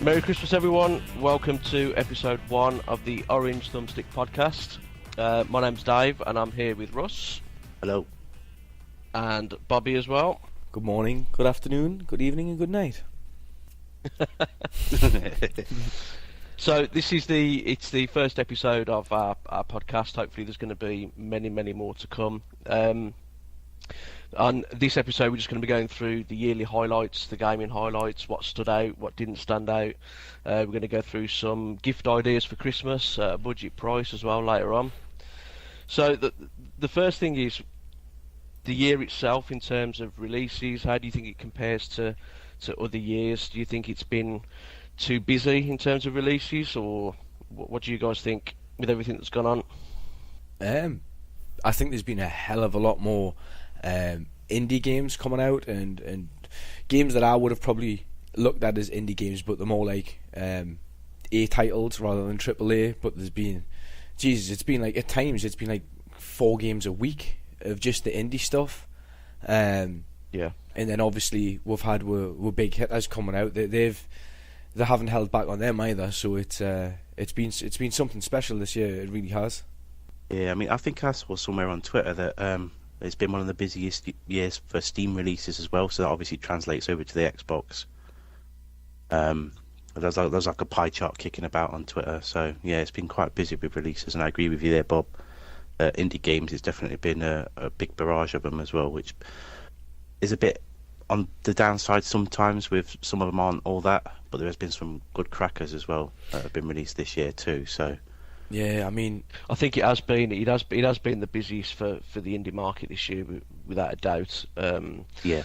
Merry Christmas, everyone. Welcome to episode 1 of the Orange Thumbstick podcast. My name's Dave, and I'm here with Russ. Hello. And Bobby as well. Good morning, good afternoon, good evening, and good night. So this is the first episode of our podcast. Hopefully there's going to be many more to come. On this episode we're just going to be going through the yearly highlights, the gaming highlights, what stood out, what didn't stand out. We're going to go through some gift ideas for Christmas, budget price as well later on. So the first thing is the year itself in terms of releases. How do you think it compares to other years? Do you think it's been too busy in terms of releases, or what do you guys think with everything that's gone on? I think there's been a hell of a lot more indie games coming out, and games that I would have probably looked at as indie games, but they're more like A titles rather than AAA. But there's been, Jesus, it's been like at times it's been like 4 games a week of just the indie stuff. Yeah. And then obviously we've had with big hitters coming out. They haven't held back on them either. So it's been something special this year. It really has. Yeah, I mean, I think I saw somewhere on Twitter that it's been one of the busiest years for Steam releases as well. So that obviously translates over to the Xbox. There's like a pie chart kicking about on Twitter. So yeah, it's been quite busy with releases, and I agree with you there, Bob. Indie games, it's definitely been a big barrage of them as well, which is a bit on the downside sometimes. With some of them aren't all that, but there has been some good crackers as well that have been released this year too. So yeah, I mean, I think it has been the busiest for the indie market this year, without a doubt. yeah.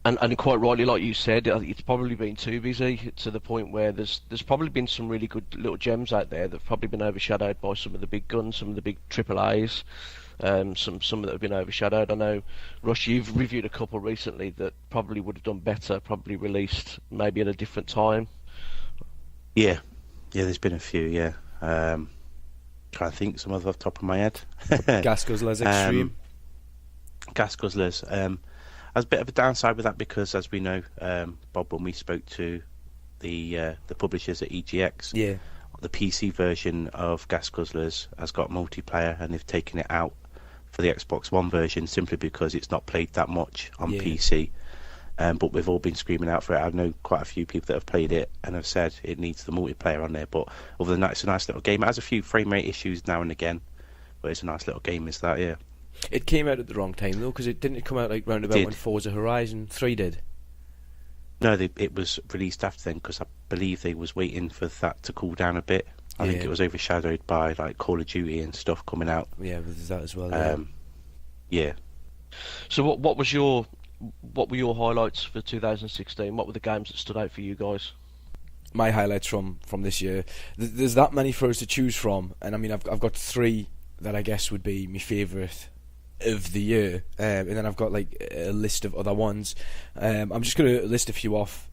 And quite rightly, like you said, I think it's probably been too busy to the point where there's probably been some really good little gems out there that've probably been overshadowed by some of the big guns, some of the big AAAs, some that have been overshadowed. I know, Rush, you've reviewed a couple recently that probably would have done better, probably released maybe at a different time. Yeah, there's been a few, yeah. Trying to think some of the off the top of my head. Gas Guzzlers Extreme. Gas Guzzlers. There's a bit of a downside with that because, as we know, Bob, when we spoke to the publishers at EGX, Yeah. the PC version of Gas Guzzlers has got multiplayer, and they've taken it out for the Xbox One version simply because it's not played that much on PC. But we've all been screaming out for it. I know quite a few people that have played it and have said it needs the multiplayer on there. But other than that, it's a nice little game. It has a few frame rate issues now and again, but it's a nice little game, is that, yeah. It came out at the wrong time though, because it didn't come out like round about when Forza Horizon 3 did. No, it was released after then because I believe they was waiting for that to cool down a bit. I think it was overshadowed by like Call of Duty and stuff coming out. Yeah, there's that as well. Yeah. So what were your highlights for 2016? What were the games that stood out for you guys? My highlights from this year. There's that many for us to choose from, and I mean I've got 3 that I guess would be my favourite of the year, and then I've got like a list of other ones. I'm just going to list a few off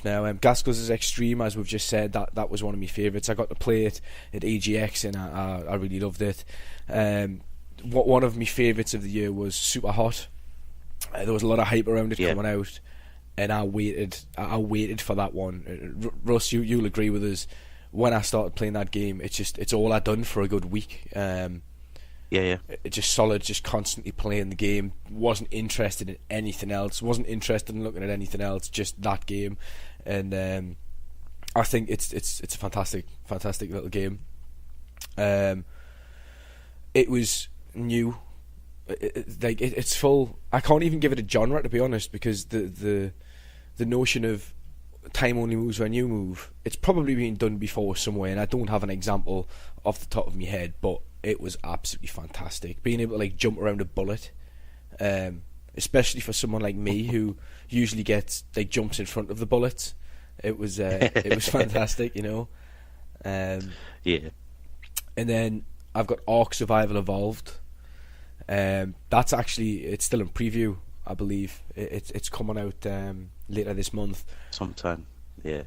now. Gas Guzzlers Extreme, as we've just said, that was one of my favourites. I got to play it at EGX and I really loved it. One of my favourites of the year was Super Hot. There was a lot of hype around it coming out, and I waited for that one. Russ, you'll agree with us. When I started playing that game, it's all I'd done for a good week. Yeah. It's just solid, just constantly playing the game. Wasn't interested in anything else. Wasn't interested in looking at anything else. Just that game, and I think it's a fantastic little game. It was new. It's full. I can't even give it a genre, to be honest, because the notion of time only moves when you move, it's probably been done before somewhere, and I don't have an example off the top of my head, but it was absolutely fantastic. Being able to like jump around a bullet, especially for someone like me who usually gets like jumps in front of the bullets, it was fantastic, you know. Yeah. And then I've got Ark Survival Evolved. That's actually, it's still in preview, I believe. It's coming out later this month. Sometime. Yeah.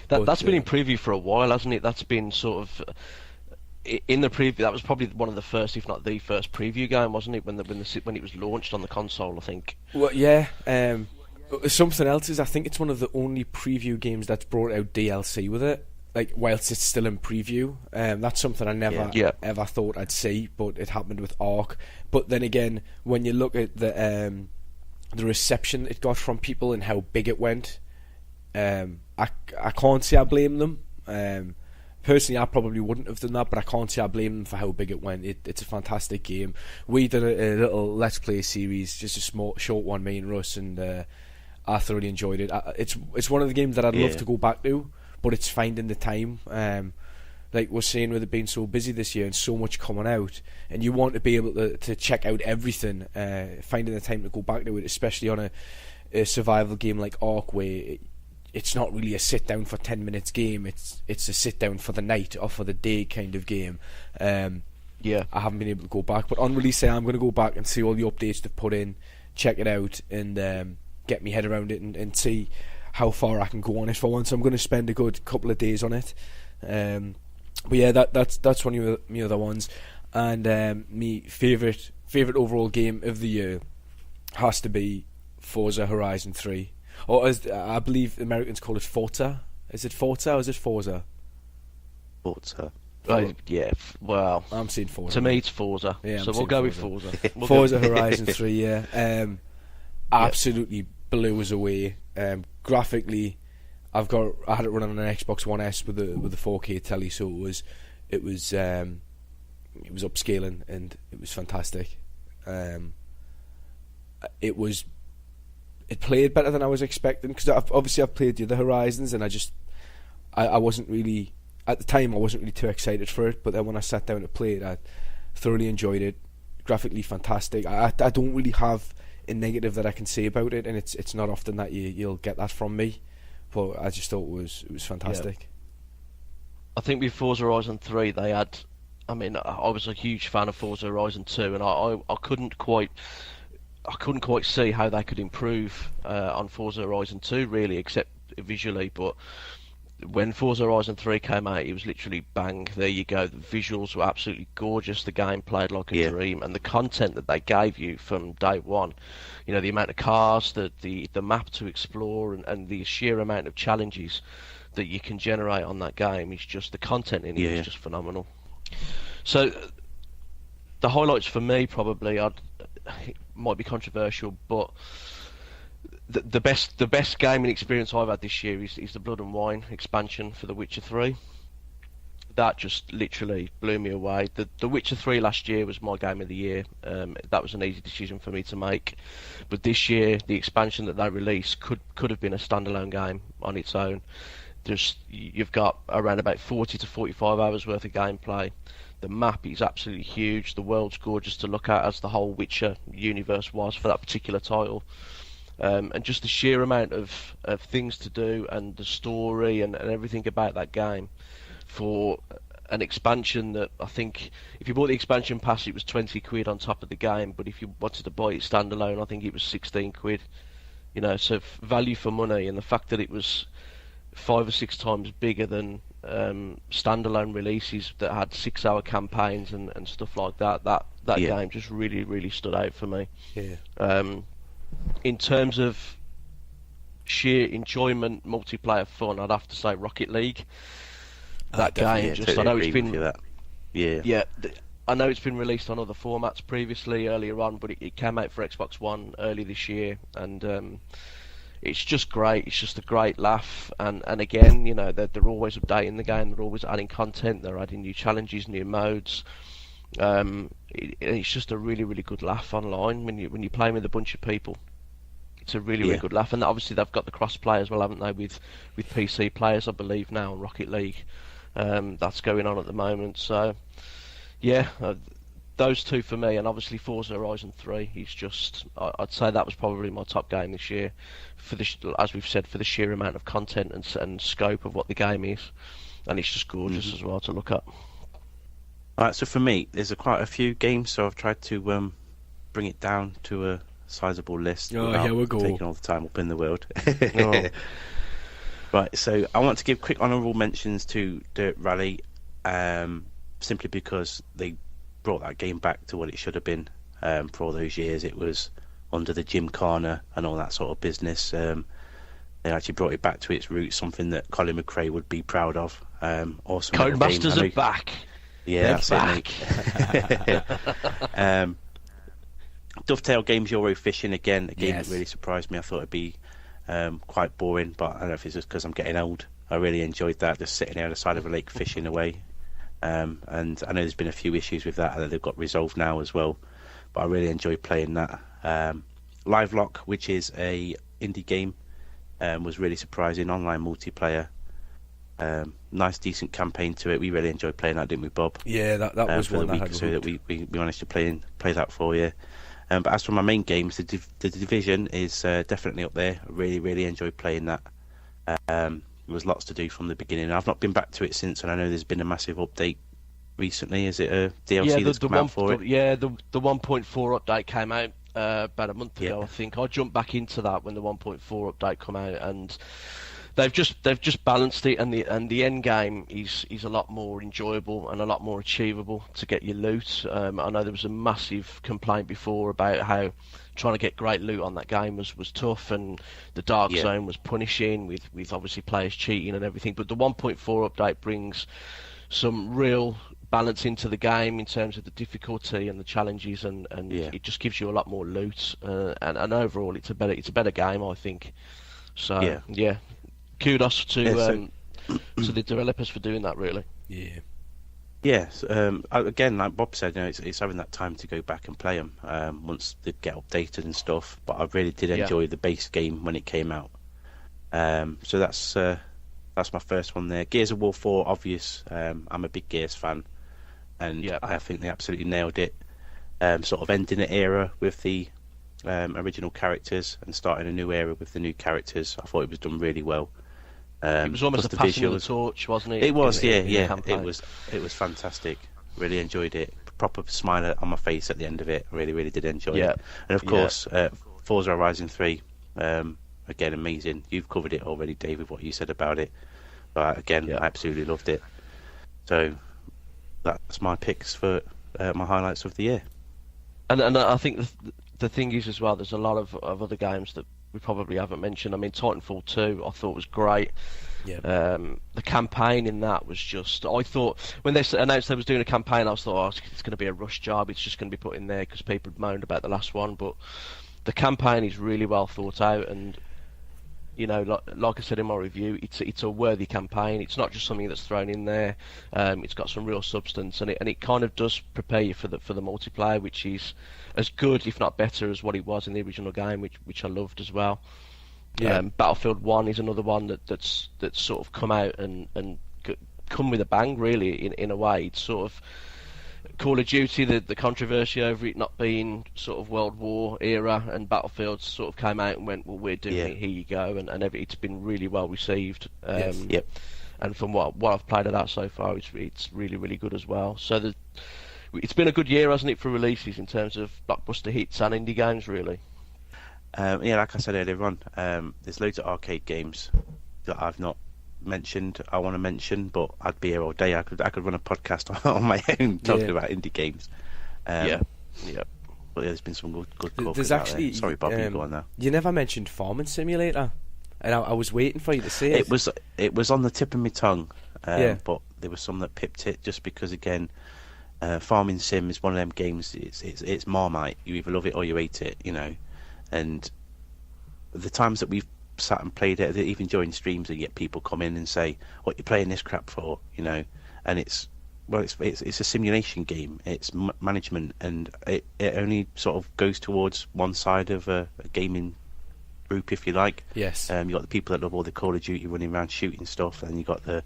That's been in preview for a while, hasn't it? That's been sort of in the preview. That was probably one of the first, if not the first, preview game, wasn't it? When it was launched on the console, I think. Well, yeah. Something else is, I think it's one of the only preview games that's brought out DLC with it, like whilst it's still in preview. That's something I never ever thought I'd see, but it happened with Ark. But then again, when you look at the reception it got from people and how big it went, I can't say I blame them. Personally, I probably wouldn't have done that, but I can't say I blame them for how big it went. It's a fantastic game. We did a little Let's Play series, just a short one, me and Russ, and I thoroughly enjoyed it. It's one of the games that I'd love to go back to, but it's finding the time. Like we're saying, with it being so busy this year and so much coming out, and you want to be able to check out everything, finding the time to go back to it, especially on a survival game like Ark, where it's not really a sit down for 10 minutes game. It's a sit down for the night or for the day kind of game. I haven't been able to go back, but on release day I'm going to go back and see all the updates they've put in, check it out, and get my head around it and see how far I can go on it for once. I'm going to spend a good couple of days on it. But yeah, that's one of my other ones. And my favourite overall game of the year has to be Forza Horizon 3. Or as I believe the Americans call it, Forza. Is it Forza or is it Forza? Forza. Yeah, well, I'm saying Forza. To me, it's Forza. Yeah, so we'll go with Forza. Forza Horizon 3, yeah. Absolutely blew us away. Graphically, I had it running on an Xbox One S with the 4K telly, so it was upscaling and it was fantastic. It played better than I was expecting, because I've played the other Horizons, and I wasn't really, at the time I wasn't really too excited for it, but then when I sat down to play it, I thoroughly enjoyed it. Graphically fantastic. I don't really have a negative that I can say about it, and it's not often that you'll get that from me, but I just thought it was fantastic. Yeah. I think with Forza Horizon 3 they had, I was a huge fan of Forza Horizon 2, and I couldn't quite see how they could improve on Forza Horizon 2 really, except visually. But when Forza Horizon 3 came out, it was literally bang, there you go. The visuals were absolutely gorgeous, the game played like a dream, and the content that they gave you from day one, the amount of cars, the map to explore, and the sheer amount of challenges that you can generate on that game is just, the content in it is just phenomenal. So the highlights for me, probably, it might be controversial, but the best gaming experience I've had this year is the Blood and Wine expansion for The Witcher 3. That just literally blew me away. The Witcher 3 last year was my game of the year. That was an easy decision for me to make. But this year, the expansion that they released could have been a standalone game on its own. You've got around about 40 to 45 hours worth of gameplay. The map is absolutely huge. The world's gorgeous to look at, as the whole Witcher universe was for that particular title. And just the sheer amount of things to do, and the story and everything about that game, for an expansion that I think if you bought the expansion pass it was 20 quid on top of the game, but if you wanted to buy it standalone I think it was 16 quid. So value for money, and the fact that it was 5 or 6 times bigger than standalone releases that had 6-hour campaigns and stuff like that game just really, really stood out for me. In terms of sheer enjoyment, multiplayer fun, I'd have to say Rocket League. That game, I know it's been I know it's been released on other formats previously earlier on, but it came out for Xbox One early this year, and it's just great. It's just a great laugh, and again, they're always updating the game. They're always adding content. They're adding new challenges, new modes. It's just a really, really good laugh online when you're playing with a bunch of people. It's a really, really good laugh, and obviously they've got the cross-play as well, haven't they, with PC players, I believe, now on Rocket League. That's going on at the moment. So, those two for me, and obviously Forza Horizon 3 is just, I'd say that was probably my top game this year, as we've said, for the sheer amount of content and scope of what the game is, and it's just gorgeous as well to look at. Alright, so for me, there's quite a few games, so I've tried to bring it down to a sizable list without taking all the time up in the world. Right, so I want to give quick honourable mentions to Dirt Rally, simply because they brought that game back to what it should have been for all those years. It was under the Gymkhana and all that sort of business. They actually brought it back to its roots, something that Colin McRae would be proud of. Awesome. Codemasters are back. Yeah, They're that's it. Dovetail Games Euro Fishing, again, a game that really surprised me. I thought it'd be quite boring, but I don't know if it's just because I'm getting old. I really enjoyed that, just sitting there on the side of a lake fishing away. And I know there's been a few issues with that they've got resolved now as well, but I really enjoyed playing that. Live Lock, which is a indie game, was really surprising. Online multiplayer, nice decent campaign to it. We really enjoyed playing that, didn't we, Bob? Yeah, that was for one the I week had or so that we managed to play that for you. But as for my main games, the Division is definitely up there. I really enjoyed playing that. There was lots to do from the beginning. I've not been back to it since, and I know there's been a massive update recently. Is it a DLC that's come out for it? Yeah, the 1.4 update came out about a month ago, I think. I jumped back into that when the 1.4 update come out, and they've just balanced it, and the end game is a lot more enjoyable and a lot more achievable to get your loot. I know there was a massive complaint before about how trying to get great loot on that game was tough, and the dark zone was punishing with obviously players cheating and everything. But the 1.4 update brings some real balance into the game in terms of the difficulty and the challenges, and it just gives you a lot more loot. And overall, it's a better game, I think. So yeah. Kudos to the developers for doing that, really. Yeah. Yes. Again, like Bob said, it's having that time to go back and play them once they get updated and stuff. But I really did enjoy the base game when it came out. So that's my first one there. Gears of War 4, obvious. I'm a big Gears fan, and I think they absolutely nailed it. Sort of ending an era with the original characters and starting a new era with the new characters. I thought it was done really well. It was almost a passing of the torch, wasn't it? It was, yeah. It was fantastic. Really enjoyed it. Proper smile on my face at the end of it. I really did enjoy it. And of course, Forza Horizon 3, again, amazing. You've covered it already, David, what you said about it. But again, I absolutely loved it. So that's my picks for my highlights of the year. And I think the thing is as well, there's a lot of other games that we probably haven't mentioned. I mean, Titanfall 2 I thought was great. Yeah. The campaign in that was just... I thought, when they announced they was doing a campaign, I thought, it's going to be a rush job. It's just going to be put in there because people had moaned about the last one. But the campaign is really well thought out, and like I said in my review, it's a worthy campaign. It's not just something that's thrown in there. It's got some real substance, and it kind of does prepare you for the multiplayer, which is as good, if not better, as what it was in the original game, which I loved as well. Battlefield 1 is another one that's sort of come out and come with a bang, really, in a way. It's sort of Call of Duty, the controversy over it not being sort of World War era, and Battlefield sort of came out and went, well, we're doing it, here you go, and it's been really well received. And from what I've played of that so far, it's really good as well. So it's been a good year, hasn't it, for releases in terms of blockbuster hits and indie games, really. Like I said earlier on, there's loads of arcade games that I've not mentioned. I want to mention, but I'd be here all day. I could run a podcast on my own talking about indie games. But there's been some good coverage. There's actually there. Sorry, Bob, you go on now. You never mentioned Farming Simulator, and I was waiting for you to say it. It was on the tip of my tongue, but there was some that pipped it just because, again, Farming Sim is one of them games. It's Marmite. You either love it or you hate it, And the times that we've sat and played it, even during streams, you get people come in and say, "What you playing this crap for?" And it's a simulation game. It's management, and it only sort of goes towards one side of a gaming group, if you like. Yes. You got the people that love all the Call of Duty running around shooting stuff, and you got the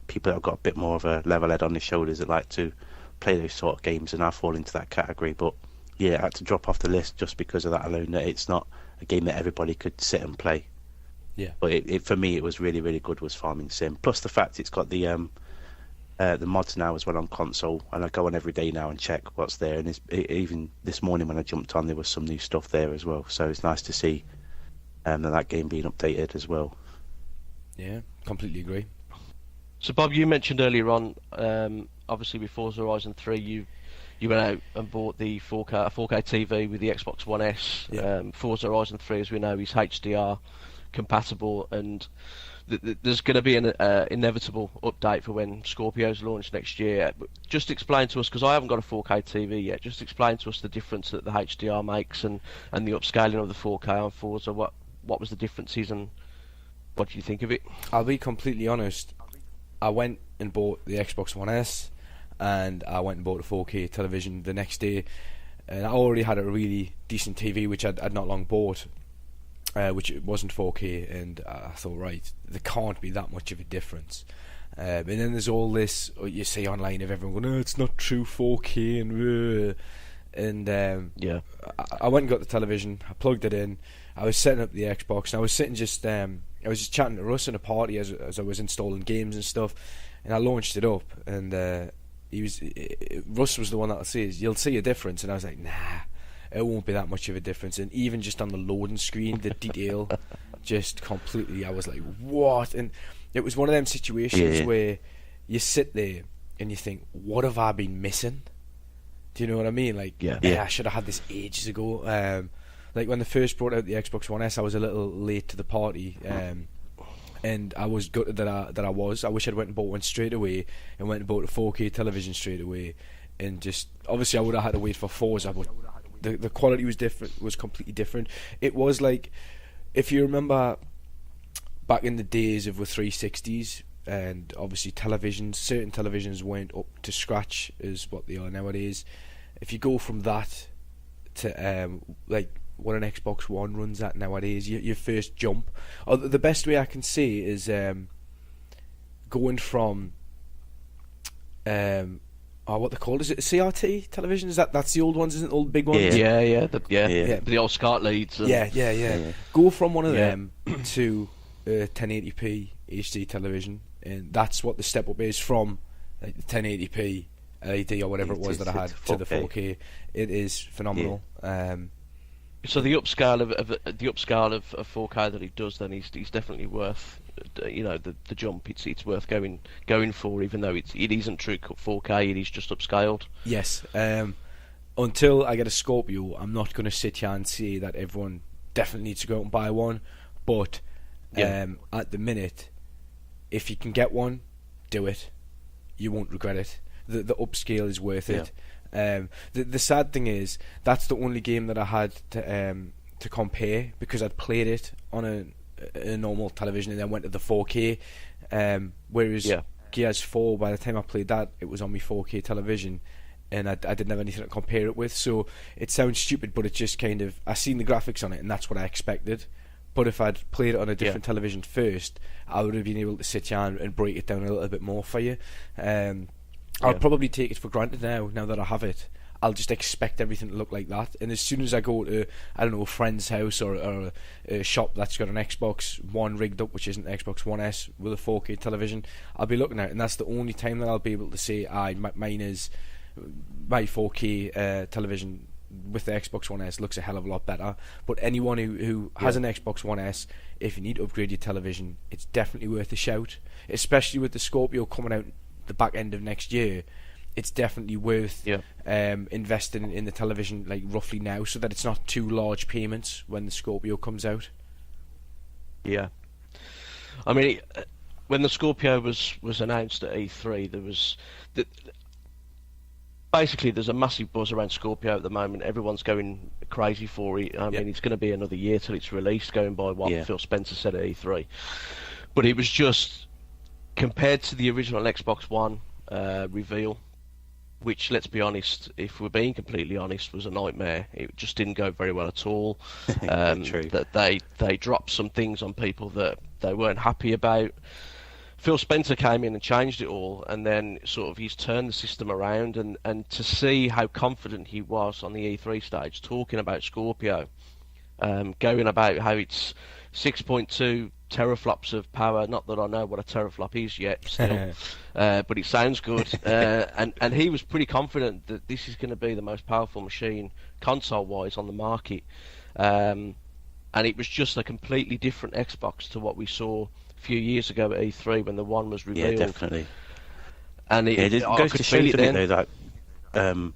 people that have got a bit more of a level head on their shoulders that like to play those sort of games, and I fall into that category. But I had to drop off the list just because of that alone. That it's not a game that everybody could sit and play. Yeah. But for me, it was really good. Was Farming Sim, plus the fact it's got the mods now as well on console, and I go on every day now and check what's there. And even this morning when I jumped on, there was some new stuff there as well. So it's nice to see that game being updated as well. Yeah, completely agree. So Bob, you mentioned earlier on, obviously with Forza Horizon 3, you you went out and bought the 4K TV with the Xbox One S. Yeah. Forza Horizon 3, as we know, is HDR compatible, and there's going to be an inevitable update for when Scorpio's launched next year. Just explain to us, because I haven't got a 4K TV yet, just explain to us the difference that the HDR makes and the upscaling of the 4K on Forza. What was the differences, and what do you think of it? I'll be completely honest. I went and bought the Xbox One S, and I went and bought a 4K television the next day, and I already had a really decent TV which I'd not long bought, which it wasn't 4K, and I thought, right, there can't be that much of a difference. And then there's all this you see online of everyone going, "Oh, it's not true 4K," and Yeah. I went and got the television. I plugged it in. I was setting up the Xbox, and I was sitting just I was just chatting to Russ in a party as I was installing games and stuff, and I launched it up, and Russ was the one that says, "You'll see a difference," and I was like, "Nah, it won't be that much of a difference." And even just on the loading screen, the detail just completely, I was like, "What?" And it was one of them situations where you sit there and you think, "What have I been missing?" Do you know what I mean? Like, I should have had this ages ago. Like when they first brought out the Xbox One S, I was a little late to the party, and I was gutted that I was. I wish I'd went and bought one straight away, and went and bought a 4K television straight away, and just obviously I would have had to wait for Forza, but the quality was different, was completely different. It was like, if you remember back in the days of the 360s, and obviously certain televisions weren't up to scratch as what they are nowadays. If you go from that to like what an Xbox One runs at nowadays, your first jump, or the best way I can say is going from what they call, is it a CRT television? That's the old ones, isn't it? All the big ones. The old SCART leads. Yeah. Go from one of them to 1080p HD television, and that's what the step up is from 1080p LED or whatever it was that I had to the 4K. It is phenomenal. So the upscale of 4K that he does, then he's definitely worth, the jump. It's worth going for, even though it isn't true 4K. It is just upscaled. Yes. Until I get a Scorpio, I'm not going to sit here and say that everyone definitely needs to go out and buy one. But at the minute, if you can get one, do it. You won't regret it. The upscale is worth it. The sad thing is, that's the only game that I had to compare, because I'd played it on a normal television and then went to the 4K. Whereas Gears 4, by the time I played that, it was on my 4K television, and I didn't have anything to compare it with. So it sounds stupid, but it's just kind of, I seen the graphics on it, and that's what I expected. But if I'd played it on a different television first, I would have been able to sit down and break it down a little bit more for you. I'll probably take it for granted now that I have it. I'll just expect everything to look like that. And as soon as I go to, I don't know, a friend's house or a shop that's got an Xbox One rigged up, which isn't Xbox One S, with a 4K television, I'll be looking at it, and that's the only time that I'll be able to say, mine is, my 4K television with the Xbox One S looks a hell of a lot better. But anyone who has an Xbox One S, if you need to upgrade your television, it's definitely worth a shout. Especially with the Scorpio coming out the back end of next year, it's definitely worth investing in the television, like roughly now, so that it's not too large payments when the Scorpio comes out. Yeah, I mean, when the Scorpio was announced at E3, there was basically there's a massive buzz around Scorpio at the moment. Everyone's going crazy for it. I mean, it's going to be another year till it's released, going by what Phil Spencer said at E3. But it was just, compared to the original Xbox One reveal, which, let's be honest, if we're being completely honest, was a nightmare. It just didn't go very well at all. True. That they dropped some things on people that they weren't happy about. Phil Spencer came in and changed it all, and then sort of he's turned the system around, and to see how confident he was on the E3 stage, talking about Scorpio, going about how it's 6.2 teraflops of power. Not that I know what a teraflop is yet, still, but it sounds good. And he was pretty confident that this is going to be the most powerful machine, console-wise, on the market. And it was just a completely different Xbox to what we saw few years ago at E3 when the One was revealed. Yeah, definitely. And it goes to show, doesn't it, though, that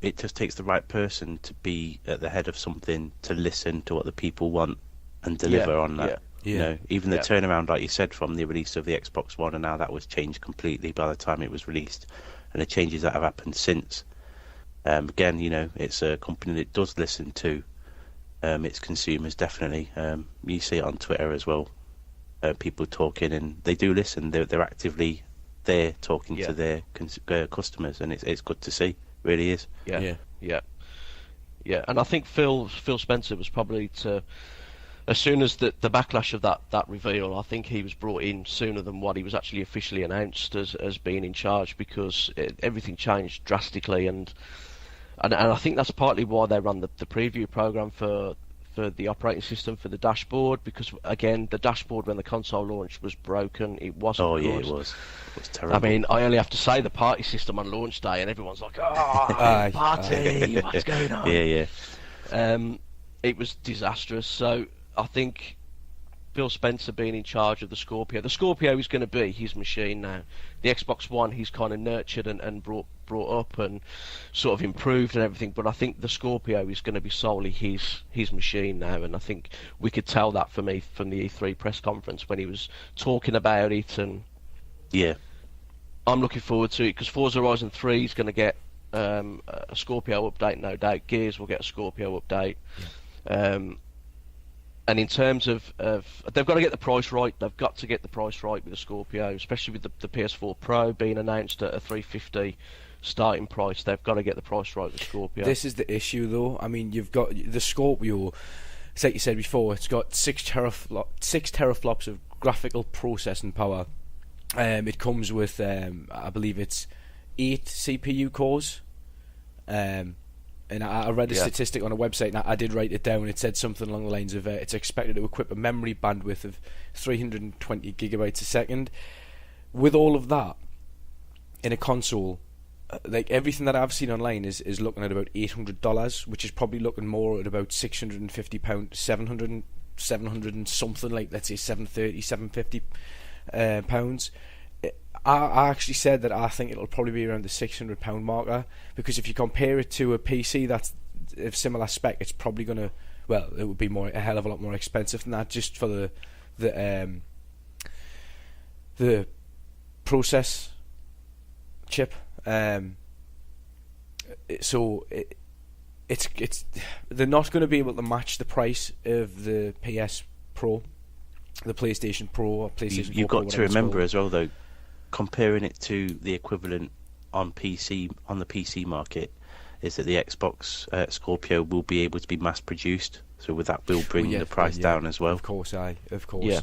it just takes the right person to be at the head of something, to listen to what the people want and deliver on that. You know, even the turnaround, like you said, from the release of the Xbox One, and now that was changed completely by the time it was released, and the changes that have happened since. Again, you know, it's a company that does listen to its consumers, definitely. You see it on Twitter as well, people talking, and they do listen. They're actively there talking to their customers, and it's good to see. Really is. Yeah. And I think Phil Spencer was probably as soon as the backlash of that reveal, I think he was brought in sooner than what he was actually officially announced as being in charge, because everything changed drastically, and I think that's partly why they run the preview program for the operating system for the dashboard, because again, the dashboard when the console launched was broken. It wasn't good. It was terrible. I mean, I only have to say the party system on launch day, and everyone's like, party, what's going on? It was disastrous. So I think Phil Spencer being in charge of the Scorpio is going to be his machine now. The Xbox One he's kind of nurtured and brought up and sort of improved and everything, but I think the Scorpio is going to be solely his machine now, and I think we could tell that from the E3 press conference when he was talking about it. And I'm looking forward to it, because Forza Horizon 3 is going to get a Scorpio update, no doubt. Gears will get a Scorpio update. And in terms of they've got to get the price right. They've got to get the price right with the Scorpio, especially with the PS4 Pro being announced at a $350 starting price. They've got to get the price right with the Scorpio. This is the issue, though. I mean, you've got the Scorpio. It's like you said before. It's got 6 teraflops of graphical processing power. It comes with, I believe it's 8 CPU cores. And I read a statistic on a website, and I did write it down. It said something along the lines of it's expected to equip a memory bandwidth of 320 gigabytes a second. With all of that in a console, like everything that I've seen online is looking at about $800, which is probably looking more at about £650, 700 and something, like let's say 730, 750 pounds. I actually said that I think it'll probably be around the £600 marker, because if you compare it to a PC that's of similar spec, it's probably going to, well, it would be a hell of a lot more expensive than that, just for the process chip. So it's they're not going to be able to match the price of the PS Pro, the PlayStation Pro, or PlayStation 4 You've Pro, got to remember as well, though, comparing it to the equivalent on the PC market, is that the Xbox Scorpio will be able to be mass produced, so with that will bring the price down as well. Of course. Yeah.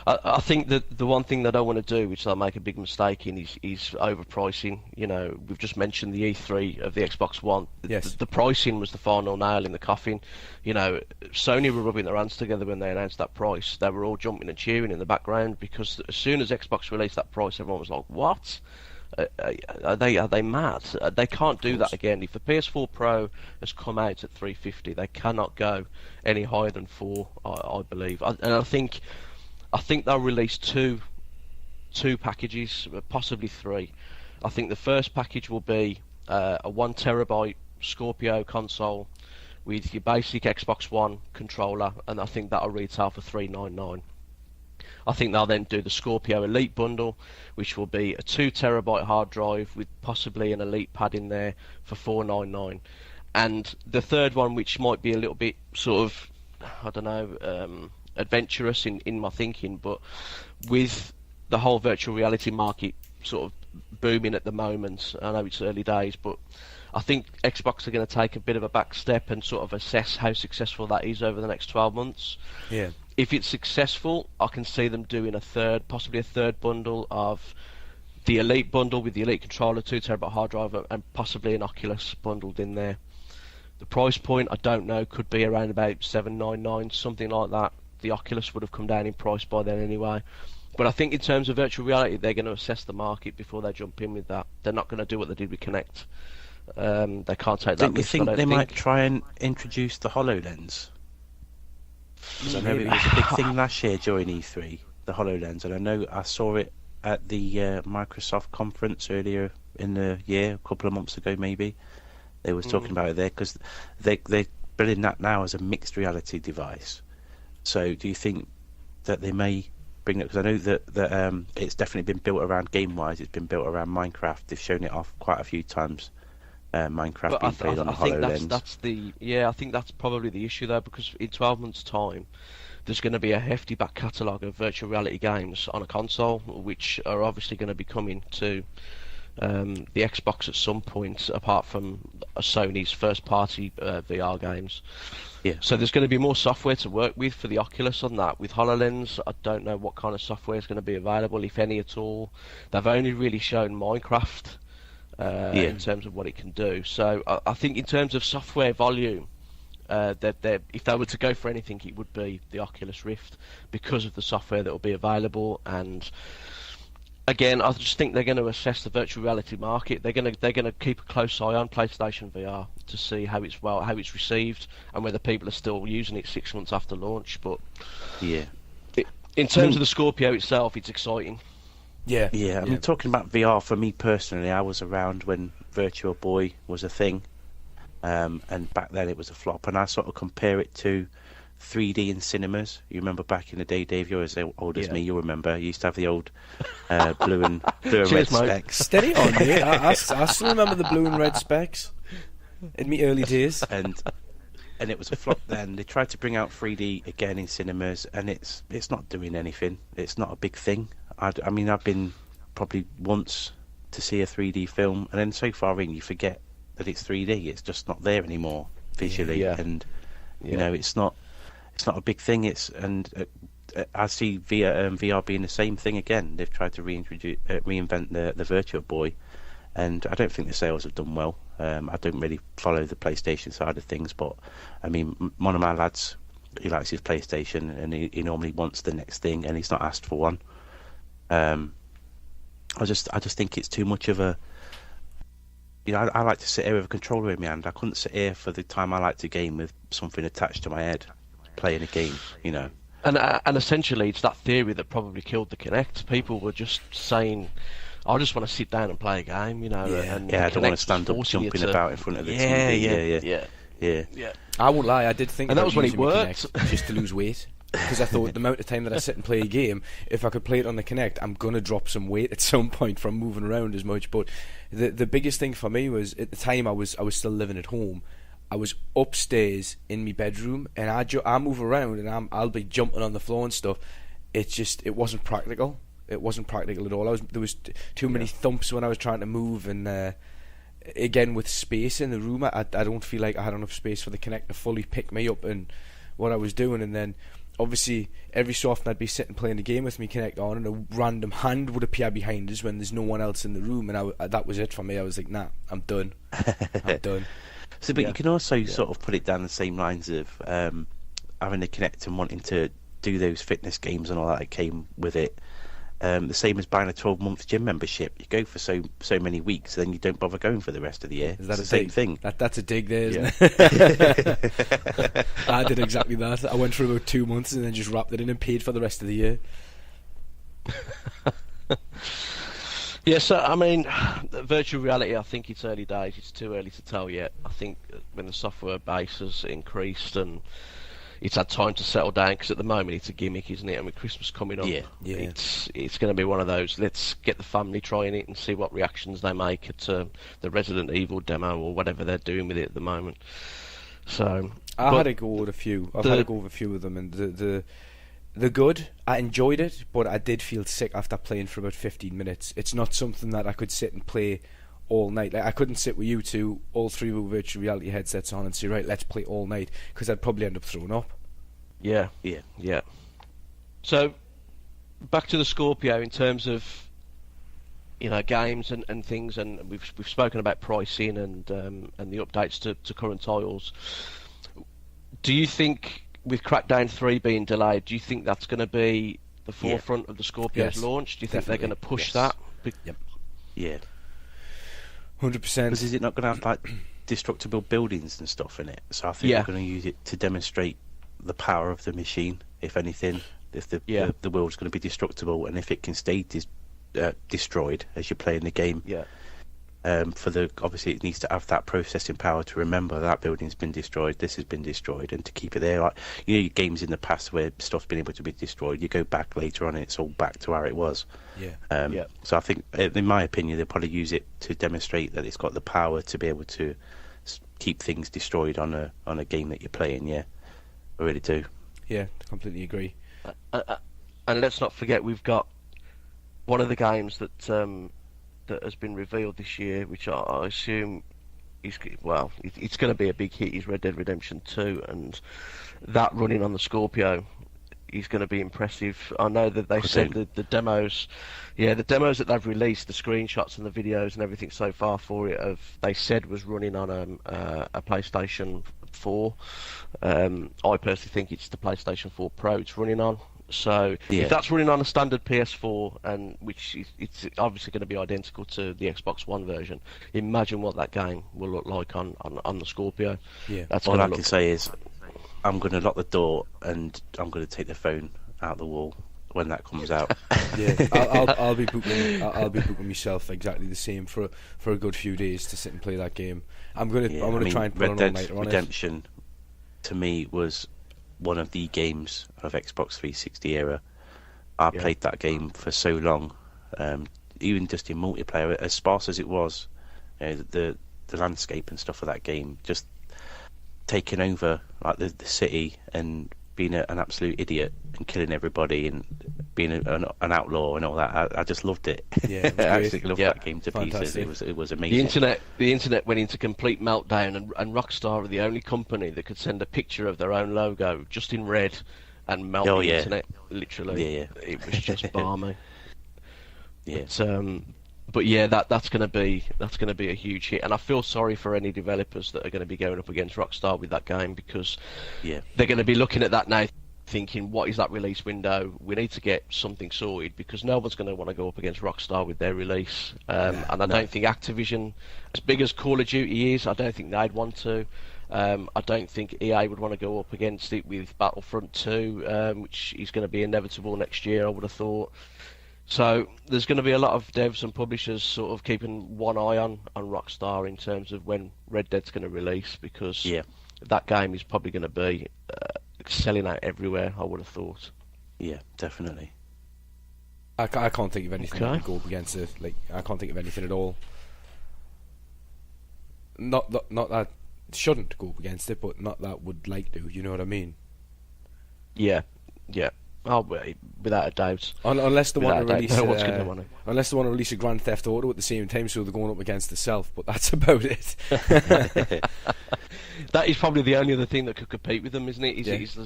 I think that the one thing they don't want to do, which they'll make a big mistake in, is overpricing. You know, we've just mentioned the E3 of the Xbox One. The pricing was the final nail in the coffin. You know, Sony were rubbing their hands together when they announced that price. They were all jumping and cheering in the background, because as soon as Xbox released that price, everyone was like, "What? Are they mad? They can't do that again." If the PS4 Pro has come out at $350, they cannot go any higher than $4, I believe. And I think they'll release two packages, possibly 3. I think the first package will be a 1 terabyte Scorpio console with your basic Xbox One controller, and I think that'll retail for $399. I think they'll then do the Scorpio Elite bundle, which will be a 2 terabyte hard drive with possibly an Elite pad in there for $499. And the third one, which might be a little bit sort of, I don't know, adventurous in my thinking, but with the whole virtual reality market sort of booming at the moment, I know it's early days, but I think Xbox are going to take a bit of a back step and sort of assess how successful that is over the next 12 months. Yeah. If it's successful, I can see them doing possibly a third bundle of the Elite bundle with the Elite controller, 2 terabyte hard drive, and possibly an Oculus bundled in there. The price point, I don't know, could be around about $799, something like that. The Oculus would have come down in price by then anyway. But I think in terms of virtual reality, they're going to assess the market before they jump in with that. They're not going to do what they did with Kinect. They can't take that Don't you risk. think they might try and introduce the HoloLens? I know it was a big thing last year during E3, the HoloLens, and I know I saw it at the Microsoft conference earlier in the year, a couple of months ago maybe. They was talking about it there because they're building that now as a mixed reality device. So do you think that they may bring it? Because I know that it's definitely been built around game-wise. It's been built around Minecraft. They've shown it off quite a few times. Minecraft being played on a HoloLens. I think that's probably the issue though, because in 12 months' time, there's going to be a hefty back catalogue of virtual reality games on a console, which are obviously going to be coming to the Xbox at some point, apart from Sony's first-party VR games. Yeah. So there's going to be more software to work with for the Oculus on that. With HoloLens, I don't know what kind of software is going to be available, if any at all. They've only really shown Minecraft in terms of what it can do. So I think in terms of software volume, if they were to go for anything, it would be the Oculus Rift because of the software that will be available. And again, I just think they're going to assess the virtual reality market. They're going to keep a close eye on PlayStation VR to see how it's received and whether people are still using it 6 months after launch. But in terms of the Scorpio itself, it's exciting. Yeah. I'm talking about VR. For me personally, I was around when Virtual Boy was a thing. And back then it was a flop, and I sort of compare it to 3D in cinemas. You remember back in the day, Dave, you're as old as me, you'll remember, you used to have the old blue and red specs. Steady on, mate. I still remember the blue and red specs in my early days. And it was a flop then. They tried to bring out 3D again in cinemas, and it's not doing anything. It's not a big thing. I mean, I've been probably once to see a 3D film, and then so far in, you forget that it's 3D. It's just not there anymore visually, and you know, it's not a big thing. I see VR being the same thing again. They've tried to reinvent the Virtual Boy, and I don't think the sales have done well. I don't really follow the PlayStation side of things, but I mean, one of my lads, he likes his PlayStation, and he normally wants the next thing, and he's not asked for one. I just think it's too much of a. You know, I like to sit here with a controller in my hand. I couldn't sit here for the time I like to game with something attached to my head, playing a game, you know. And essentially, it's that theory that probably killed the Kinect. People were just saying, I just want to sit down and play a game, you know. I don't want to stand up jumping about in front of the TV. Yeah. I won't lie, I did think and that was when it worked. Kinect just to lose weight. Because I thought the amount of time that I sit and play a game, if I could play it on the Kinect, I'm going to drop some weight at some point from moving around as much. But the biggest thing for me was, at the time I was still living at home, I was upstairs in my bedroom, and I move around and I'll be jumping on the floor and stuff. It wasn't practical. It wasn't practical at all. There was too many thumps when I was trying to move, and again with space in the room, I don't feel like I had enough space for the Kinect to fully pick me up and what I was doing. And then obviously every so often I'd be sitting playing a game with me Kinect on, and a random hand would appear behind us when there's no one else in the room, and that was it for me. I was like, nah, I'm done. I'm done. So, but you can also sort of put it down the same lines of having a Kinect and wanting to do those fitness games and all that came with it. The same as buying a 12-month gym membership. You go for so many weeks, then you don't bother going for the rest of the year. Is that it's the same thing? That's a dig there, isn't it? I did exactly that. I went for about 2 months and then just wrapped it in and paid for the rest of the year. Yeah, so I mean, virtual reality, I think it's early days. It's too early to tell yet. I think when the software base has increased and it's had time to settle down, because at the moment it's a gimmick, isn't it? And with Christmas coming up, it's going to be one of those, let's get the family trying it and see what reactions they make at the Resident Evil demo or whatever they're doing with it at the moment. So I had to go with a few. I've had to go with a few of them, and the good. I enjoyed it, but I did feel sick after playing for about 15 minutes. It's not something that I could sit and play all night. Like, I couldn't sit with you two, all three with virtual reality headsets on, and say, right, let's play all night, because I'd probably end up throwing up. Yeah. So back to the Scorpio in terms of, you know, games and things, and we've spoken about pricing and the updates to current titles. Do you think, with Crackdown 3 being delayed, do you think that's going to be the forefront of the Scorpio's launch? Do you think they're going to push that? Yep. Yeah. 100%. Because is it not going to have like destructible buildings and stuff in it? So I think they're going to use it to demonstrate the power of the machine, if anything. If the world's going to be destructible, and if it can stay destroyed as you're playing the game. Yeah. for the obviously it needs to have that processing power to remember that building's been destroyed, this has been destroyed, and to keep it there. Like, you know, games in the past where stuff's been able to be destroyed, you go back later on and it's all back to where it was. So I think, in my opinion, they'll probably use it to demonstrate that it's got the power to be able to keep things destroyed on a game that you're playing. I really do. Yeah, completely agree. And let's not forget, we've got one of the games that has been revealed this year, which I assume it's going to be a big hit, is Red Dead Redemption 2, and that running on the Scorpio is going to be impressive. I know that they said that the demos that they've released, the screenshots and the videos and everything so far for it, they said was running on a PlayStation 4. I personally think it's the PlayStation 4 Pro it's running on. So if that's running on a standard PS4, and it's obviously going to be identical to the Xbox One version, imagine what that game will look like on the Scorpio. That's all I can say is I'm going to lock the door and I'm going to take the phone out the wall when that comes out. I'll be booking myself exactly the same for a good few days to sit and play that game. I'm going to try and put Red an Dead all-nighter on it. Redemption to me was one of the games of Xbox 360 era. I played that game for so long, even just in multiplayer, as sparse as it was, the landscape and stuff of that game, just taking over like the city and being an absolute idiot and killing everybody and being an outlaw and all that. I just loved it. Yeah, it was I absolutely loved that game to Fantastic. pieces. It was amazing. The internet went into complete meltdown, and Rockstar are the only company that could send a picture of their own logo just in red and melt the internet. Literally, it was just balmy. But yeah, that's going to be a huge hit, and I feel sorry for any developers that are going to be going up against Rockstar with that game, because they're going to be looking at that now, thinking, what is that release window? We need to get something sorted, because no one's going to want to go up against Rockstar with their release. And I don't think Activision, as big as Call of Duty is, I don't think they'd want to. I don't think EA would want to go up against it with Battlefront 2, which is going to be inevitable next year, I would have thought. So there's going to be a lot of devs and publishers sort of keeping one eye on Rockstar in terms of when Red Dead's going to release, because that game is probably going to be selling out everywhere, I would have thought. Yeah, definitely. I can't think of anything that would go up against it. Like, I can't think of anything at all. Not that shouldn't go up against it, but not that would like to. You know what I mean? Yeah. Oh, without a doubt. Unless they want to release, unless they want to release a Grand Theft Auto at the same time, so they're going up against itself. But that's about it. That is probably the only other thing that could compete with them, isn't it?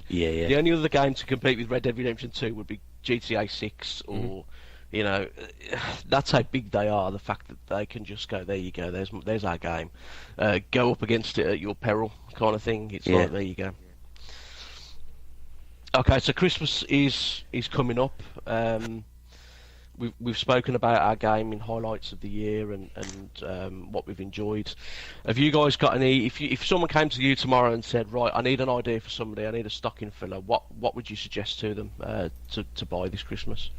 The only other game to compete with Red Dead Redemption 2 would be GTA 6, or that's how big they are. The fact that they can just go, there you go, there's our game. Go up against it at your peril, kind of thing. It's like, there you go. Okay, so Christmas is coming up. We've spoken about our gaming highlights of the year and what we've enjoyed. Have you guys got any? If someone came to you tomorrow and said, right, I need an idea for somebody, I need a stocking filler, what would you suggest to them to buy this Christmas?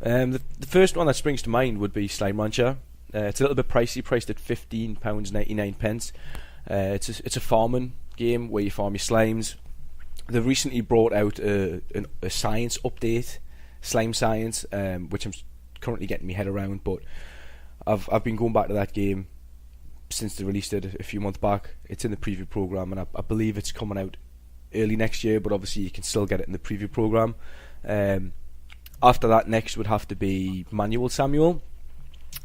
The first one that springs to mind would be Slime Rancher. It's a little bit pricey, priced at £15.99. It's a farming game where you farm your slimes. They've recently brought out a science update, Slime Science, which I'm currently getting my head around. But I've been going back to that game since they released it a few months back. It's in the preview program, and I believe it's coming out early next year. But obviously, you can still get it in the preview program. After that, next would have to be Manual Samuel.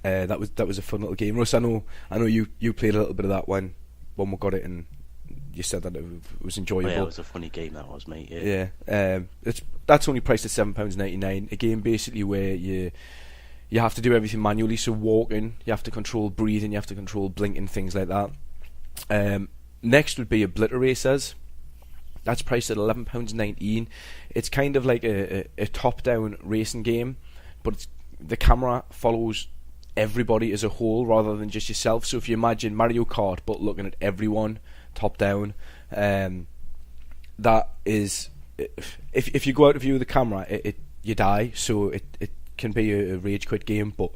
That was a fun little game. Russ, I know you played a little bit of that when we got it, and you said that it was enjoyable. Yeah, it was a funny game, that was, mate. That's only priced at £7.99. A game basically where you have to do everything manually. So walking, you have to control breathing, you have to control blinking, things like that. Next would be Obliteracers. That's priced at £11.19. It's kind of like a top-down racing game, but the camera follows everybody as a whole rather than just yourself. So if you imagine Mario Kart but looking at everyone top down, that is, if you go out of view of the camera, you die. So it can be a rage quit game, but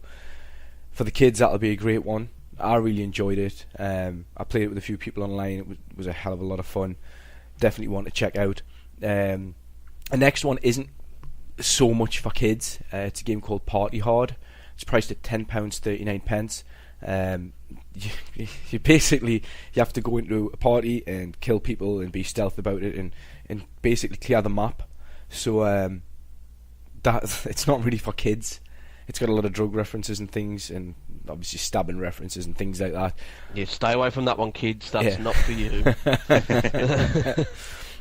for the kids that'll be a great one. I really enjoyed it. I played it with a few people online. It was a hell of a lot of fun. Definitely want to check out. The next one isn't so much for kids. It's a game called Party Hard. It's priced at £10.39. You basically you have to go into a party and kill people and be stealth about it and basically clear the map. So that it's not really for kids. It's got a lot of drug references and things, and obviously stabbing references and things like that. Yeah, stay away from that one, kids. That's not for you.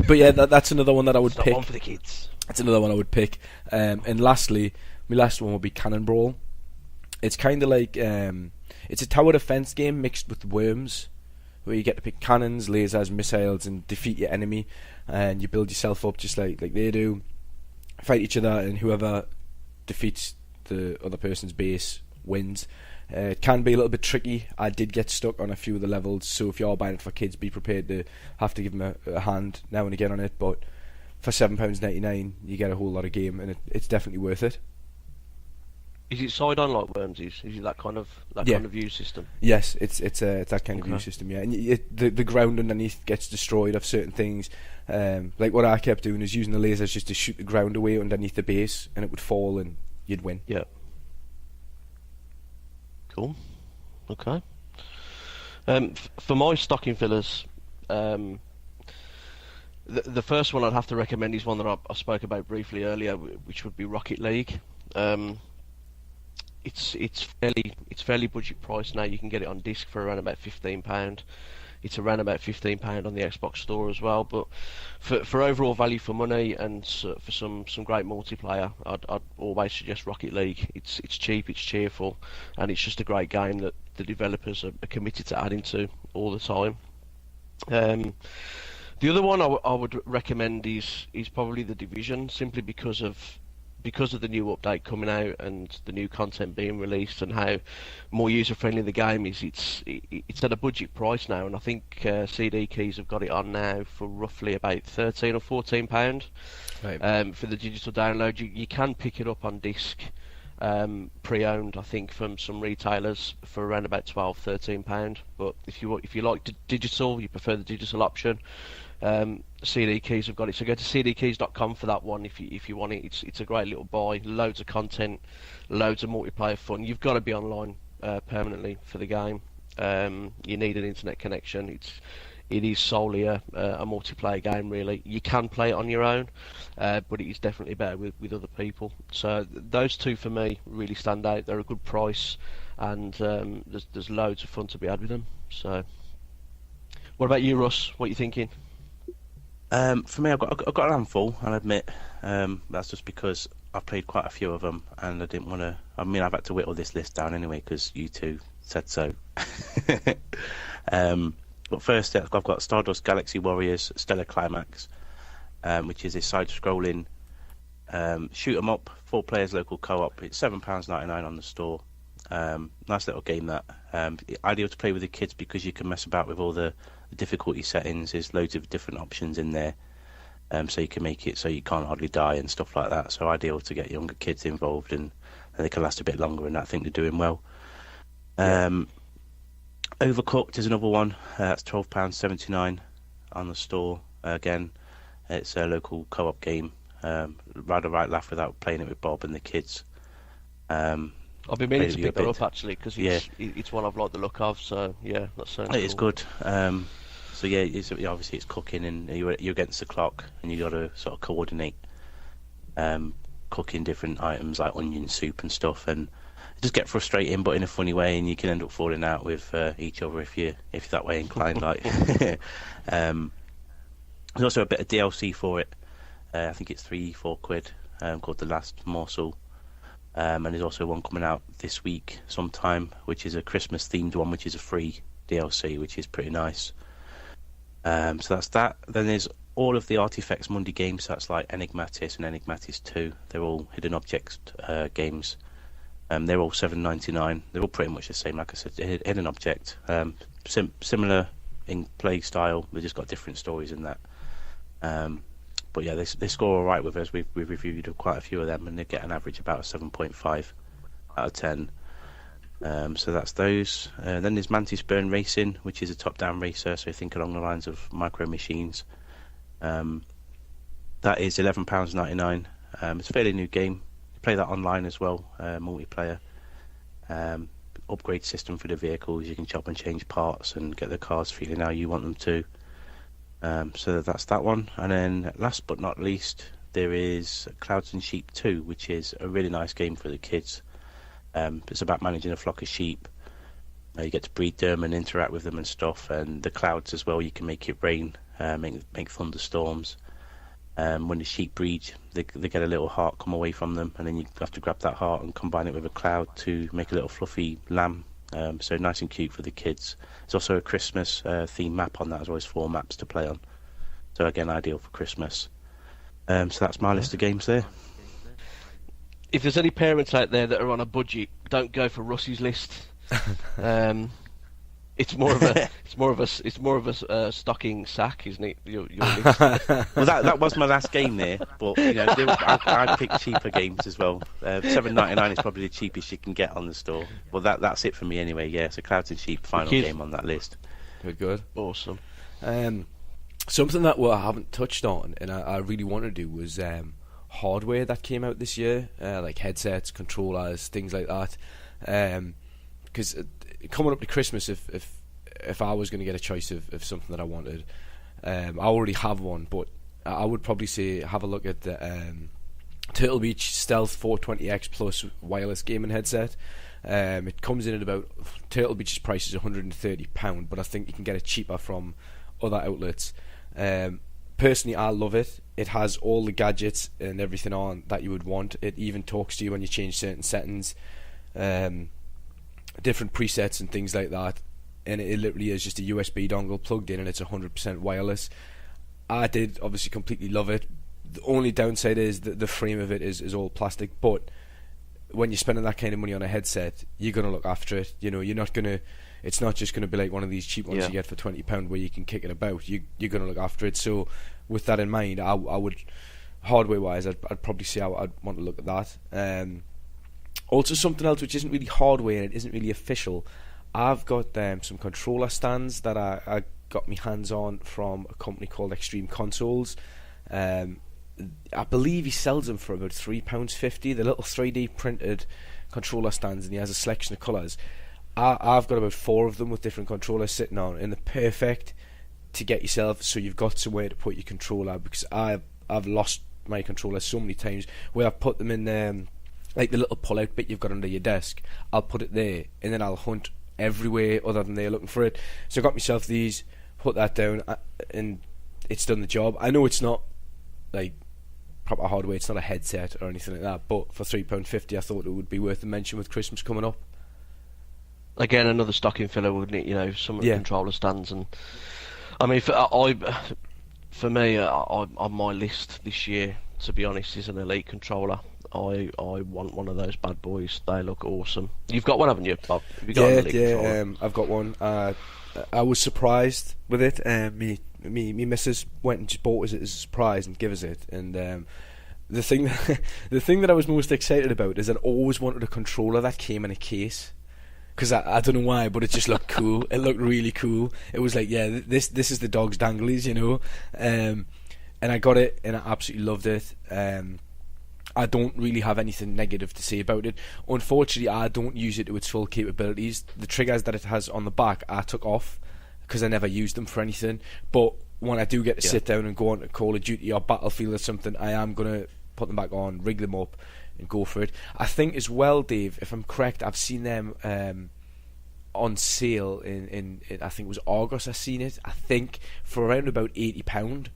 But yeah, that's another one that I would it's pick. Not one for the kids. That's another one I would pick. And lastly, my last one would be Cannon Brawl. It's kind of like it's a tower defense game mixed with worms, where you get to pick cannons, lasers, missiles, and defeat your enemy, and you build yourself up just like they do. Fight each other, and whoever defeats the other person's base wins. It can be a little bit tricky. I did get stuck on a few of the levels, so if you're buying it for kids, be prepared to have to give them a hand now and again on it. But for £7.99, you get a whole lot of game, and it's definitely worth it. Is it side-on like Worms is? Is it that kind of view system? Yes, it's that kind of view system. Yeah, and the ground underneath gets destroyed of certain things. Like what I kept doing is using the lasers just to shoot the ground away underneath the base, and it would fall, and you'd win. Yeah. Cool. Okay. For my stocking fillers, the first one I'd have to recommend is one that I spoke about briefly earlier, which would be Rocket League. It's fairly budget price now. You can get it on disc for around about £15. It's around about £15 on the Xbox store as well. But for overall value for money and for some great multiplayer, I'd always suggest Rocket League. It's cheap, it's cheerful, and it's just a great game that the developers are committed to adding to all the time. The other one I would recommend is probably The Division, simply because of the new update coming out and the new content being released and how more user-friendly the game is. It's at a budget price now, and I think CD Keys have got it on now for roughly about £13 or £14. Right. For the digital download, you can pick it up on disc, pre-owned, I think, from some retailers for around about £12-13. But if you like digital, you prefer the digital option. CD Keys have got it, so go to cdkeys.com for that one if you want it. It's a great little buy, loads of content, loads of multiplayer fun. You've got to be online permanently for the game. You need an internet connection. It is solely a multiplayer game, really. You can play it on your own, but it is definitely better with other people. So those two for me really stand out. They're a good price, and there's loads of fun to be had with them. So, what about you, Russ? What are you thinking? For me, I've got a handful, I'll admit. That's just because I've played quite a few of them, and I didn't want to. I mean, I've had to whittle this list down anyway because you two said so. But first, I've got Stardust Galaxy Warriors Stellar Climax, which is a side-scrolling shoot 'em up, 4 players local co-op. It's £7.99 on the store. Nice little game that. Ideal to play with the kids because you can mess about with all the difficulty settings. There's loads of different options in there, so you can make it so you can't hardly die and stuff like that. So ideal to get younger kids involved, and they can last a bit longer, and I think they're doing well. Overcooked is another one. That's £12.79 on the store. Again, it's a local co-op game. Rather right laugh without playing it with Bob and the kids. I've been meaning to pick that up actually because it's one I've liked the look of. So yeah, that sounds cool. It's good. So yeah, obviously it's cooking, and you're against the clock, and you got to sort of coordinate cooking different items like onion soup and stuff, and it just get frustrating, but in a funny way, and you can end up falling out with each other if you're that way inclined. Like, there's also a bit of DLC for it. I think it's £3-4 called The Last Morsel. And there's also one coming out this week sometime, which is a Christmas themed one, which is a free DLC, which is pretty nice. So that's that. Then there's all of the Artifacts Mundi games. So that's like Enigmatis and Enigmatis 2. They're all hidden objects games. They're all £7.99. They're all pretty much the same, like I said, hidden object. Similar in play style. They've just got different stories in that. But yeah, they score all right with us. We've reviewed quite a few of them, and they get an average about a 7.5 out of 10. So that's those. Then there's Mantis Burn Racing, which is a top-down racer, so think along the lines of Micro Machines. That is £11.99. It's a fairly new game. You play that online as well, multiplayer. Upgrade system for the vehicles. You can chop and change parts and get the cars feeling how you want them to. So that's that one. And then last but not least, there is Clouds and Sheep 2, which is a really nice game for the kids. It's about managing a flock of sheep. You get to breed them and interact with them and stuff. And the clouds as well, you can make it rain, make thunderstorms. When the sheep breed, they get a little heart come away from them, and then you have to grab that heart and combine it with a cloud to make a little fluffy lamb. So nice and cute for the kids. There's also a Christmas theme map on that as well as 4 maps to play on. So again, ideal for Christmas. So that's my list of games there. If there's any parents out there that are on a budget, don't go for Russie's list. It's more of a stocking sack, isn't it? Your list. Well, that was my last game there, but I picked cheaper games as well. $7.99 is probably the cheapest you can get on the store. Well, that's it for me anyway. Yeah, so Clouds and Sheep, final game on that list. Good. Awesome. Something that I haven't touched on, and I really want to do, was hardware that came out this year, like headsets, controllers, things like that. Because coming up to Christmas, if I was going to get a choice of something that I wanted, I already have one, but I would probably say have a look at the Turtle Beach Stealth 420X Plus wireless gaming headset. It comes in at about, Turtle Beach's price is £130, but I think you can get it cheaper from other outlets. Personally, I love it. It has all the gadgets and everything on that you would want. It even talks to you when you change certain settings, different presets and things like that. And it literally is just a USB dongle plugged in, and it's 100% wireless. I did obviously completely love it. The only downside is that the frame of it is all plastic, but when you're spending that kind of money on a headset, you're going to look after it. You know, you're not going to, it's not just going to be like one of these cheap ones you get for £20 where you can kick it about. You're going to look after it. So with that in mind, I would, hardware wise, I'd probably say I'd want to look at that. Also, something else which isn't really hardware and it isn't really official, I've got some controller stands that I got my hands on from a company called Extreme Consoles. I believe he sells them for about £3.50. The little 3D printed controller stands, and he has a selection of colours. I've got about 4 of them with different controllers sitting on, and they're perfect to get yourself so you've got somewhere to put your controller, because I've lost my controller so many times where I've put them in like the little pull out bit you've got under your desk. I'll put it there, and then I'll hunt everywhere other than there looking for it. So I got myself these, put that down, and it's done the job. I know it's not like proper hardware, it's not a headset or anything like that, but for £3.50 I thought it would be worth a mention with Christmas coming up. Again, another stocking filler, wouldn't it? You know, some of the controller stands, and I mean, for me, on my list this year, to be honest, is an Elite controller. I want one of those bad boys. They look awesome. You've got one, haven't you, Bob? Have you got an Elite controller? I've got one. I was surprised with it. Me missus went and just bought it as a surprise and gave us it. And the thing that I was most excited about is I'd always wanted a controller that came in a case. Because I don't know why, but it just looked cool. It looked really cool. It was like, yeah, this is the dog's danglies, you know. And I got it, and I absolutely loved it. I don't really have anything negative to say about it. Unfortunately, I don't use it to its full capabilities. The triggers that it has on the back, I took off because I never used them for anything. But when I do get to sit down and go on to Call of Duty or Battlefield or something, I am going to put them back on, rig them up, and go for it. I think as well, Dave, if I'm correct, I've seen them on sale in I think it was August. I seen it, I think, for around about £80,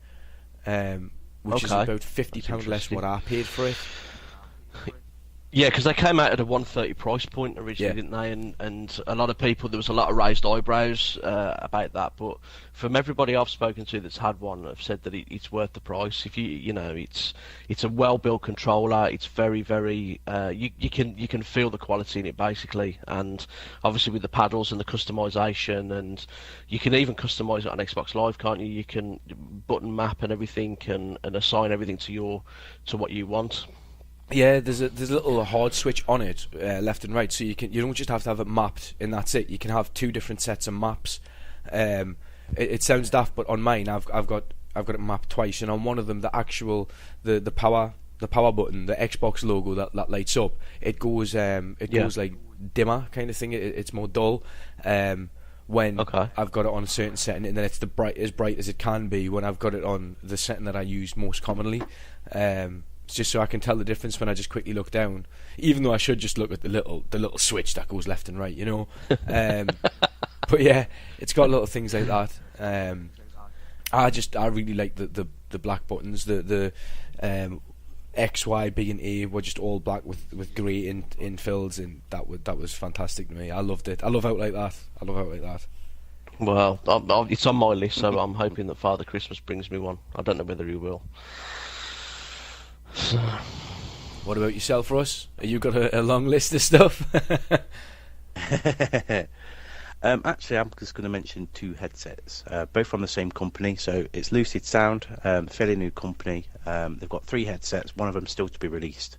which is about £50 less than what I paid for it. Yeah, because they came out at a 130 price point originally, didn't they? And a lot of people, there was a lot of raised eyebrows about that. But from everybody I've spoken to that's had one, have said that it's worth the price. If you know, it's a well-built controller. It's very, very. You can feel the quality in it basically, and obviously with the paddles and the customization, and you can even customize it on Xbox Live, can't you? You can button map and everything, and assign everything to what you want. Yeah, there's a little hard switch on it, left and right, so you don't just have to have it mapped and that's it. You can have two different sets of maps. It sounds daft, but on mine I've got it mapped twice, and on one of them the power button, the Xbox logo that lights up, it goes like dimmer kind of thing. It's more dull. When I've got it on a certain setting, and then it's as bright as it can be when I've got it on the setting that I use most commonly. It's just so I can tell the difference when I just quickly look down, even though I should just look at the little switch that goes left and right, you know. But yeah, it's got little things like that. I really like the black buttons. The X, Y, B, and A were just all black with grey infills, and that was fantastic to me. I loved it. I love out like that. Well, it's on my list, so I'm hoping that Father Christmas brings me one. I don't know whether he will. So. What about yourself, Russ? Have you got a long list of stuff? Actually, I'm just going to mention two headsets, both from the same company. So it's Lucid Sound, fairly new company. They've got three headsets. One of them still to be released.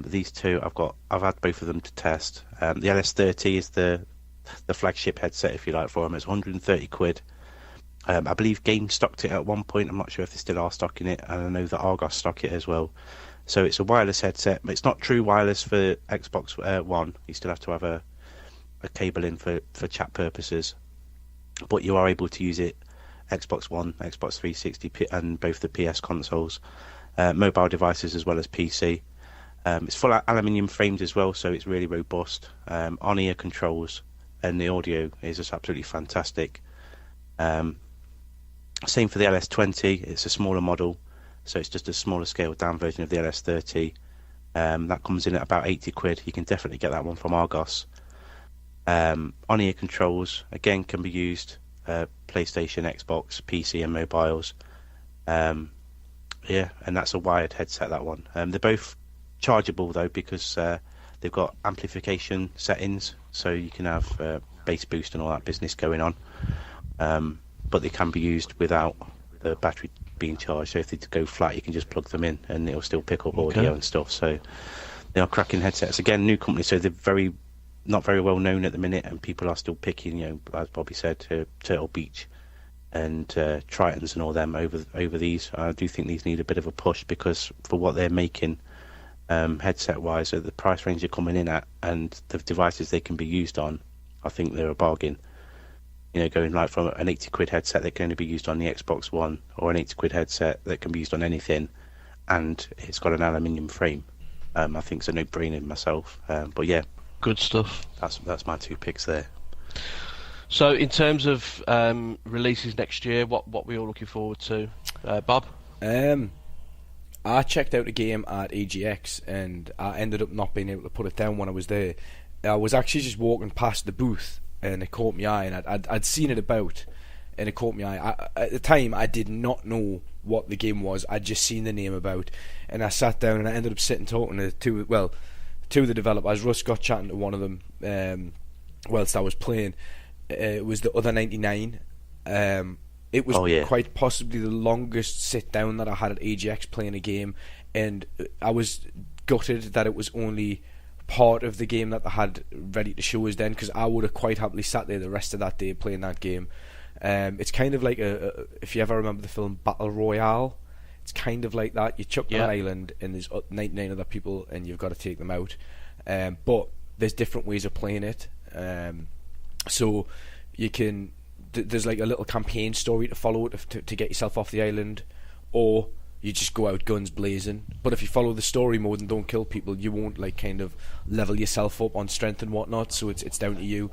These two, I've had both of them to test. The LS30 is the flagship headset, if you like, for them. It's 130 quid. I believe Game stocked it at one point. I'm not sure if they still are stocking it, and I know that Argos stock it as well. So it's a wireless headset, but it's not true wireless for Xbox One. You still have to have a cable in for chat purposes, but you are able to use it Xbox One, Xbox 360, and both the PS consoles, mobile devices as well as PC. It's full aluminium framed as well, so it's really robust. On-ear controls, and the audio is just absolutely fantastic. Same for the LS20. It's a smaller model, so it's just a smaller scaled down version of the LS30. That comes in at about 80 quid. You can definitely get that one from Argos. On-ear controls again can be used PlayStation, Xbox, PC, and mobiles. And that's a wired headset. That one. They're both chargeable though, because they've got amplification settings, so you can have bass boost and all that business going on. But they can be used without the battery being charged. So if they go flat, you can just plug them in, and it'll still pick up audio and stuff. So they are cracking headsets. Again, new company, so they're not very well known at the minute, and people are still picking, as Bobby said, Turtle Beach and Tritons and all them over these. I do think these need a bit of a push, because for what they're making headset wise, at the price range they're coming in at, and the devices they can be used on, I think they're a bargain. Going like from an 80 quid headset that can only be used on the Xbox One, or an 80 quid headset that can be used on anything, and it's got an aluminium frame. I think it's a no-brainer myself. But yeah, good stuff. That's my two picks there. So in terms of releases next year, what we all looking forward to, Bob? I checked out a game at EGX, and I ended up not being able to put it down when I was there. I was actually just walking past the booth, and it caught my eye, and I'd seen it about, and it caught my eye. At the time, I did not know what the game was. I'd just seen the name about, and I sat down, and I ended up sitting talking to two of the developers. Russ got chatting to one of them whilst I was playing. It was the other 99. It was quite possibly the longest sit down that I had at EGX playing a game, and I was gutted that it was only part of the game that they had ready to show us then, because I would have quite happily sat there the rest of that day playing that game. It's kind of like if you ever remember the film Battle Royale, it's kind of like that. You chuck on an island and there's 99 other people and you've got to take them out, but there's different ways of playing it. So you can there's like a little campaign story to follow to get yourself off the island, or you just go out guns blazing. But if you follow the story mode and don't kill people, you won't like kind of level yourself up on strength and whatnot. So it's down to you.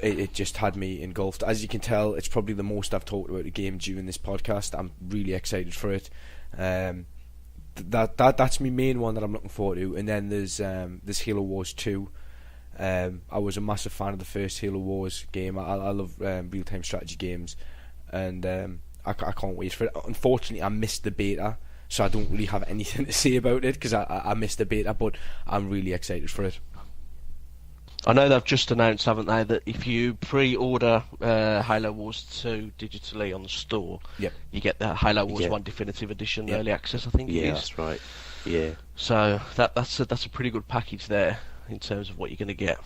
It just had me engulfed. As you can tell, it's probably the most I've talked about a game during this podcast. I'm really excited for it. That's my main one that I'm looking forward to. And then there's Halo Wars 2. I was a massive fan of the first Halo Wars game. I love real-time strategy games, and I can't wait for it. Unfortunately, I missed the beta, so I don't really have anything to say about it, because I missed the beta, but I'm really excited for it. I know they've just announced, haven't they, that if you pre-order Halo Wars 2 digitally on the store, Yep. you get the Halo Wars Yeah. 1 Definitive Edition Yep. early access, I think it Yeah, is. that's right. Yeah. So that's a pretty good package there in terms of what you're going to get.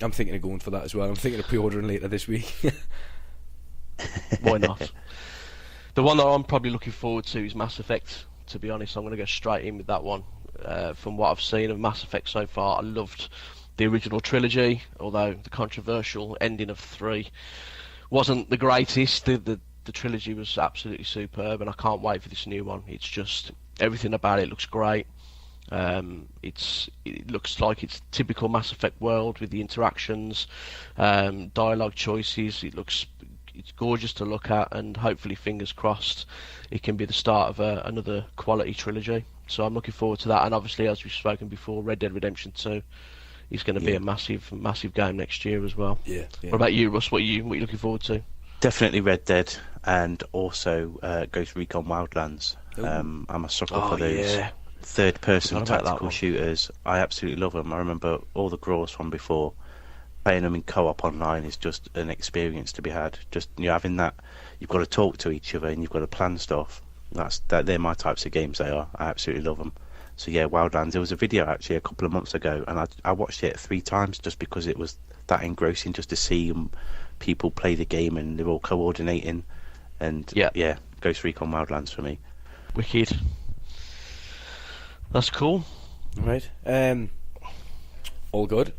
I'm thinking of going for that as well. I'm thinking of pre-ordering later this week. Why not? The one that I'm probably looking forward to is Mass Effect. To be honest, I'm going to go straight in with that one. From what I've seen of Mass Effect so far, I loved the original trilogy, although the controversial ending of 3 wasn't the greatest. The trilogy was absolutely superb, and I can't wait for this new one. It's just everything about it looks great. It looks like it's typical Mass Effect world with the interactions, dialogue choices. It's gorgeous to look at, and hopefully, fingers crossed, it can be the start of another quality trilogy. So I'm looking forward to that, and obviously, as we've spoken before, Red Dead Redemption 2 is going to be a massive, massive game next year as well. Yeah. What about you, Russ? What are you looking forward to? Definitely Red Dead, and also Ghost Recon Wildlands. I'm a sucker for those third-person Forgot about that tactical one. shooters. I absolutely love them. I remember all the Graws from before. Playing them in co-op online is just an experience to be had. Just having that, you've got to talk to each other and you've got to plan stuff. They're my types of games. They are. I absolutely love them. So yeah, Wildlands. There was a video actually a couple of months ago, and I watched it 3 times just because it was that engrossing, just to see people play the game and they're all coordinating. And yeah, Ghost Recon Wildlands for me. Wicked. That's cool. Right. All good.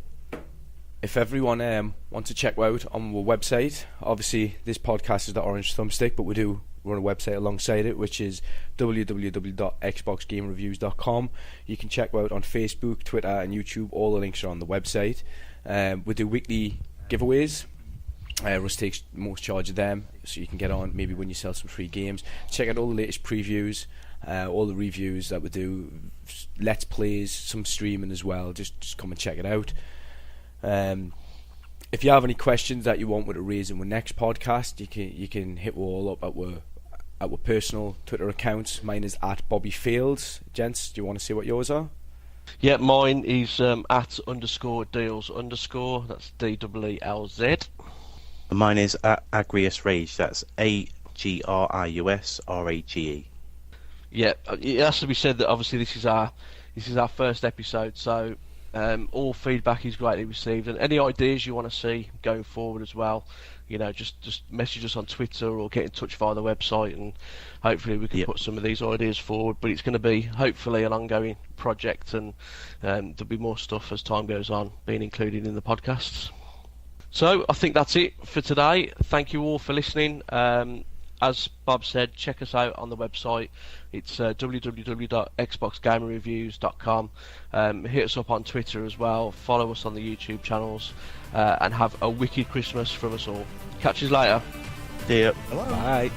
If everyone wants to check out on our website, obviously this podcast is the Orange Thumbstick, but we do run a website alongside it, which is www.xboxgamereviews.com. You can check out on Facebook, Twitter and YouTube. All the links are on the website. We do weekly giveaways. Russ takes most charge of them, so you can get on, maybe win yourself some free games. Check out all the latest previews, all the reviews that we do, let's plays, some streaming as well. Just come and check it out. If you have any questions that you want with a raise in the next podcast, you can hit all up at our personal Twitter accounts. Mine is at Bobby Fields. Gents, do you want to see what yours are? Yeah, mine is at _deals_. That's DEELZ. Mine is at Agrius Rage. That's AGRIUSRAGE. Yeah, it has to be said that obviously this is our first episode, so all feedback is greatly received, and any ideas you want to see going forward as well, just message us on Twitter or get in touch via the website, and hopefully we can put some of these ideas forward. But it's going to be hopefully an ongoing project, and there'll be more stuff as time goes on being included in the podcasts. So I think that's it for today. Thank you all for listening. As Bob said, check us out on the website. It's www.xboxgamerreviews.com. Hit us up on Twitter as well. Follow us on the YouTube channels. And have a wicked Christmas from us all. Catch you later. See ya. Bye.